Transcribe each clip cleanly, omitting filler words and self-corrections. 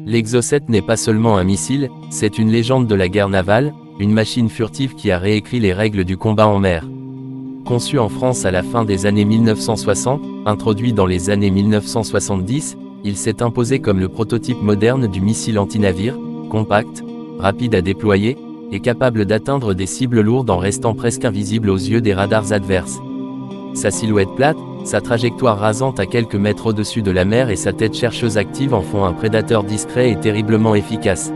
L'Exocet n'est pas seulement un missile, c'est une légende de la guerre navale, une machine furtive qui a réécrit les règles du combat en mer. Conçu en France à la fin des années 1960, introduit dans les années 1970, il s'est imposé comme le prototype moderne du missile anti-navire, compact, rapide à déployer, et capable d'atteindre des cibles lourdes en restant presque invisible aux yeux des radars adverses. Sa silhouette plate, sa trajectoire rasante à quelques mètres au-dessus de la mer et sa tête chercheuse active en font un prédateur discret et terriblement efficace.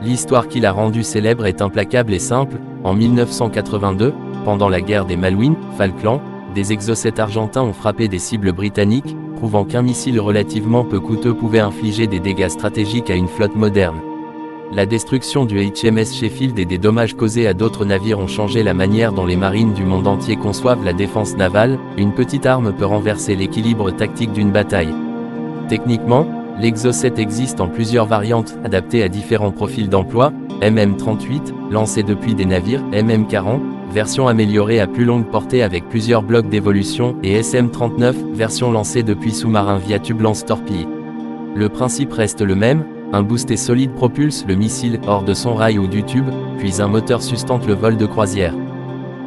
L'histoire qui l'a rendu célèbre est implacable et simple. En 1982, pendant la guerre des Malouines, Falklands, des Exocet argentins ont frappé des cibles britanniques, prouvant qu'un missile relativement peu coûteux pouvait infliger des dégâts stratégiques à une flotte moderne. La destruction du HMS Sheffield et des dommages causés à d'autres navires ont changé la manière dont les marines du monde entier conçoivent la défense navale. Une petite arme peut renverser l'équilibre tactique d'une bataille. Techniquement, l'Exocet existe en plusieurs variantes, adaptées à différents profils d'emploi. MM-38, lancé depuis des navires, MM-40, version améliorée à plus longue portée avec plusieurs blocs d'évolution, et SM-39, version lancée depuis sous-marin via tube lance-torpille. Le principe reste le même. Un booster solide propulse le missile hors de son rail ou du tube, puis un moteur sustente le vol de croisière.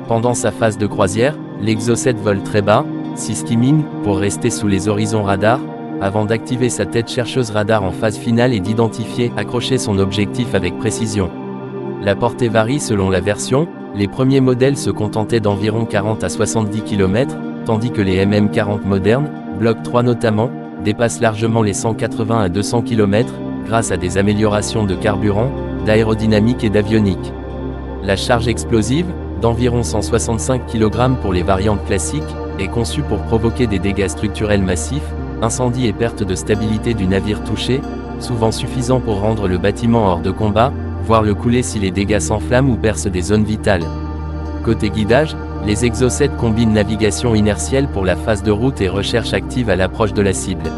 Pendant sa phase de croisière, l'Exocet vole très bas, skimming, pour rester sous les horizons radars, avant d'activer sa tête chercheuse radar en phase finale et d'identifier, accrocher son objectif avec précision. La portée varie selon la version, les premiers modèles se contentaient d'environ 40 à 70 km, tandis que les MM40 modernes, Block 3 notamment, dépassent largement les 180 à 200 km, grâce à des améliorations de carburant, d'aérodynamique et d'avionique. La charge explosive, d'environ 165 kg pour les variantes classiques, est conçue pour provoquer des dégâts structurels massifs, incendies et perte de stabilité du navire touché, souvent suffisant pour rendre le bâtiment hors de combat, voire le couler si les dégâts s'enflamment ou percent des zones vitales. Côté guidage, les Exocet combinent navigation inertielle pour la phase de route et recherche active à l'approche de la cible.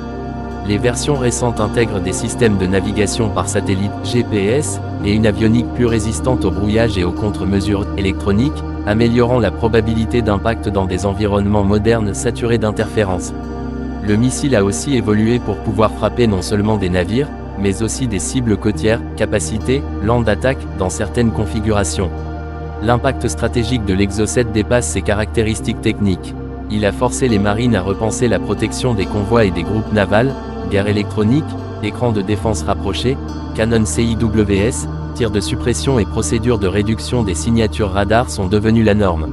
Les versions récentes intègrent des systèmes de navigation par satellite GPS et une avionique plus résistante au brouillage et aux contre-mesures électroniques, améliorant la probabilité d'impact dans des environnements modernes saturés d'interférences. Le missile a aussi évolué pour pouvoir frapper non seulement des navires, mais aussi des cibles côtières, capacité, land d'attaque, dans certaines configurations. L'impact stratégique de l'Exocet dépasse ses caractéristiques techniques. Il a forcé les marines à repenser la protection des convois et des groupes navals, guerre électronique, écran de défense rapproché, canon CIWS, tir de suppression et procédures de réduction des signatures radar sont devenus la norme.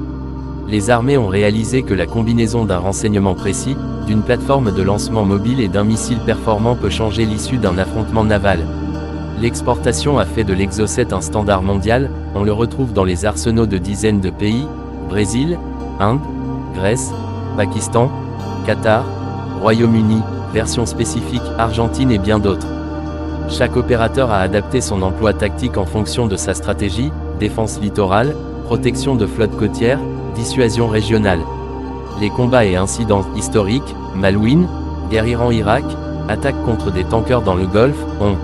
Les armées ont réalisé que la combinaison d'un renseignement précis, d'une plateforme de lancement mobile et d'un missile performant peut changer l'issue d'un affrontement naval. L'exportation a fait de l'Exocet un standard mondial, on le retrouve dans les arsenaux de dizaines de pays, Brésil, Inde, Grèce, Pakistan, Qatar, Royaume-Uni, version spécifique, Argentine et bien d'autres. Chaque opérateur a adapté son emploi tactique en fonction de sa stratégie, défense littorale, protection de flotte côtière, dissuasion régionale. Les combats et incidents historiques, Malouines, guerre Iran-Irak, attaques contre des tankers dans le Golfe, ont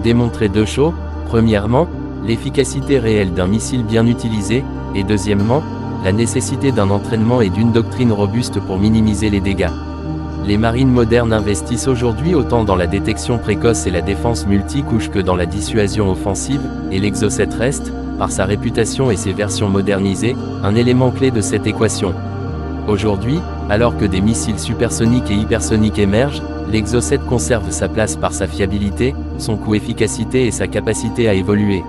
démontré deux choses. Premièrement, l'efficacité réelle d'un missile bien utilisé, et deuxièmement, la nécessité d'un entraînement et d'une doctrine robuste pour minimiser les dégâts. Les marines modernes investissent aujourd'hui autant dans la détection précoce et la défense multicouche que dans la dissuasion offensive, et l'Exocet reste, par sa réputation et ses versions modernisées, un élément clé de cette équation. Aujourd'hui, alors que des missiles supersoniques et hypersoniques émergent, l'Exocet conserve sa place par sa fiabilité, son coût-efficacité et sa capacité à évoluer.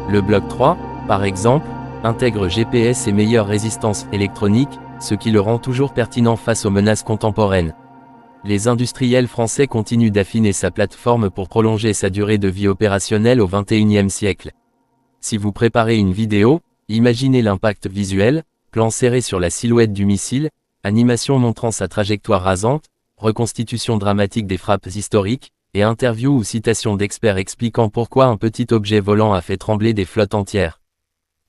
Le Block 3, par exemple, intègre GPS et meilleure résistance électronique, ce qui le rend toujours pertinent face aux menaces contemporaines. Les industriels français continuent d'affiner sa plateforme pour prolonger sa durée de vie opérationnelle au XXIe siècle. Si vous préparez une vidéo, imaginez l'impact visuel, plan serré sur la silhouette du missile, animation montrant sa trajectoire rasante, reconstitution dramatique des frappes historiques, et interview ou citation d'experts expliquant pourquoi un petit objet volant a fait trembler des flottes entières.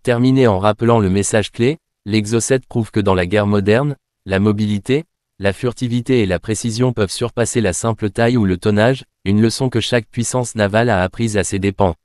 Terminez en rappelant le message clé, l'Exocet prouve que dans la guerre moderne, la mobilité, la furtivité et la précision peuvent surpasser la simple taille ou le tonnage, une leçon que chaque puissance navale a apprise à ses dépens.